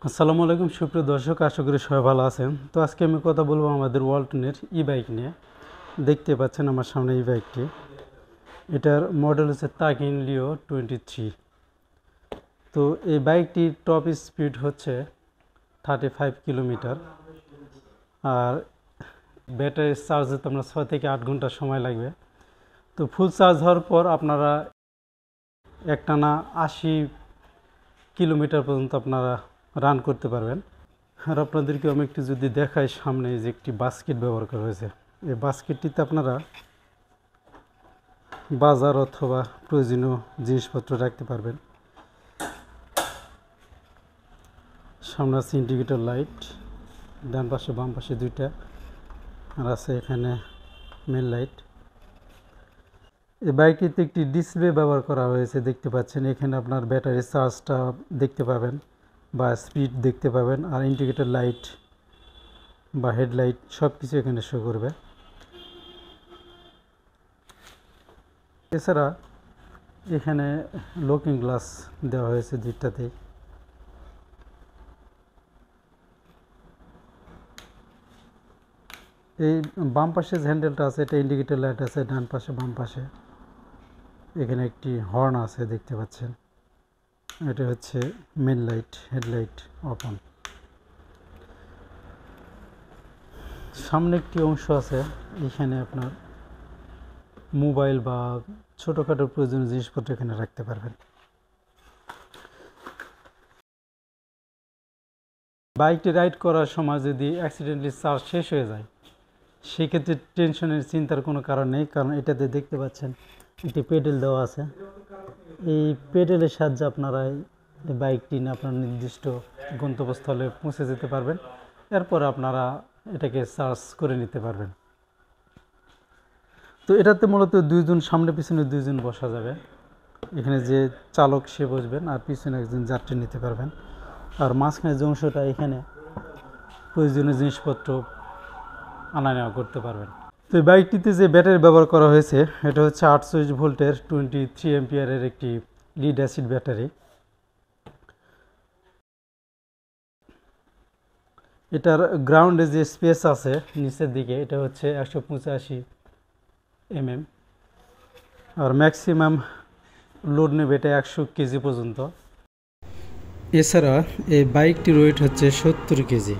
আসসালামু আলাইকুম সুপ্রিয় দর্শক, আশা করি সবাই ভালো আছেন। তো আজকে আমি কথা বলবো আমাদের ওয়ালটনের ই বাইক নিয়ে। দেখতে পাচ্ছেন আমার সামনে ই বাইকটি, এটার মডেল হচ্ছে তাকিন লিও 23। তো এই বাইকটির টপ স্পিড হচ্ছে 35 কিলোমিটার, আর ব্যাটারি চার্জ হতে আপনার 6 থেকে 8 ঘন্টা সময় লাগবে। তো ফুল চার্জ হওয়ার পর আপনারা একটানা 80 কিলোমিটার পর্যন্ত আপনারা রান করতে পারবেন। আর আপনাদেরকে আমি একটু যদি দেখাই, সামনে যে একটি বাস্কেট ব্যবহার করা হয়েছে, এই বাস্কেটটিতে আপনারা বাজার অথবা প্রয়োজনীয় জিনিসপত্র রাখতে পারবেন। সামনে আছে ইন্ডিকেটর লাইট, ডান পাশে বাম পাশে দুইটা, আর আছে এখানে মেন লাইট। এই বাইকটিতে একটি ডিসপ্লে ব্যবহার করা হয়েছে, দেখতে পাচ্ছেন। এখানে আপনার ব্যাটারি চার্জটা দেখতে পাবেন বা স্পিড দেখতে পাবেন, আর ইন্ডিকেটর লাইট বা হেডলাইট সব কিছু এখানে শো করবে। এছাড়া এখানে লুকিং গ্লাস দেওয়া হয়েছে দুইটাতেই। এই বাম পাশে যে হ্যান্ডেলটা আছে, এটা ইন্ডিকেটর লাইট আছে ডান পাশে বাম পাশে। এখানে একটি হর্ন আছে দেখতে পাচ্ছেন, এটা হচ্ছে main light, headlight off on. সামনে একটি অংশ আছে, এখানে আপনার মোবাইল বা ছোটোখাটো প্রয়োজনীয় জিনিসপত্র এখানে রাখতে পারবেন। বাইকটি রাইড করার সময় যদি অ্যাক্সিডেন্টলি চার্জ শেষ হয়ে যায়, সেক্ষেত্রে টেনশনের চিন্তার কোনো কারণ নেই, কারণ এটাতে দেখতে পাচ্ছেন একটি পেডেল দেওয়া আছে। এই পেডেলের সাহায্যে আপনারা এই বাইকটি নিয়ে আপনার নির্দিষ্ট গন্তব্যস্থলে পৌঁছে যেতে পারবেন। এরপর আপনারা এটাকে চার্জ করে নিতে পারবেন। তো এটাতে মূলত দুইজন, সামনে পিছনে দুইজন বসা যাবে। এখানে যে চালক সে বসবেন, আর পিছনে একজন যাত্রী নিতে পারবেন। আর মাঝখানে যে অংশটা, এখানে প্রয়োজনীয় জিনিসপত্র আনা নেওয়া করতে পারবেন। তো এই বাইকটিতে যে ব্যাটারি ব্যবহার করা হয়েছে, এটা হচ্ছে 48 ভোল্টের 23 এম্পিয়ারের একটি লিড অ্যাসিড ব্যাটারি। এটার গ্রাউন্ডে যে স্পেস আছে নিচের দিকে, এটা হচ্ছে 185 mm, আর ম্যাক্সিমাম লোড নেবে এটা 100 কেজি পর্যন্ত। এছাড়া এই বাইকটির ওয়েট হচ্ছে 70 কেজি।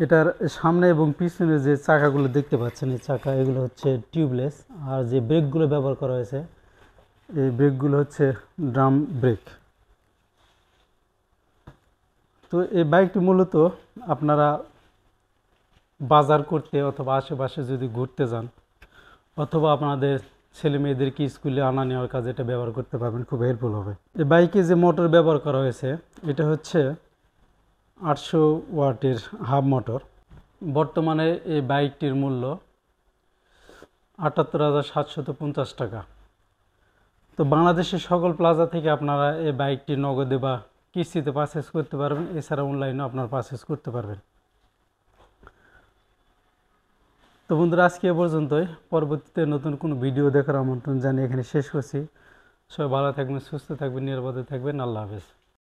এটার সামনে এবং পিছনে যে চাকাগুলো দেখতে পাচ্ছেন, এই চাকা এগুলো হচ্ছে টিউবলেস, আর যে ব্রেকগুলো ব্যবহার করা হয়েছে, এই ব্রেকগুলো হচ্ছে ড্রাম ব্রেক। তো এই বাইকটি মূলত আপনারা বাজার করতে অথবা আশেপাশে যদি ঘুরতে যান, অথবা আপনাদের ছেলে মেয়েদেরকে স্কুলে আনা নেওয়ার কাজে এটা ব্যবহার করতে পারবেন, খুব হেল্পফুল হবে। এই বাইকে যে মোটর ব্যবহার করা হয়েছে, এটা হচ্ছে 800 ওয়াটের হাব মোটর। বর্তমানে এই বাইকটির মূল্য 78,750 টাকা। তো বাংলাদেশের সকল প্লাজা থেকে আপনারা এই বাইকটি নগদে বা কিস্তিতে পারচেস করতে পারবেন। এছাড়া অনলাইনেও আপনারা পারচেস করতে পারবেন। তো বন্ধুরা, আজকে এ পর্যন্তই। পরবর্তীতে নতুন কোনো ভিডিও দেখার আমন্ত্রণ জানিয়ে এখানে শেষ করছি। সবাই ভালো থাকবেন, সুস্থ থাকবেন, নিরাপদে থাকবেন। আল্লাহ হাফেজ।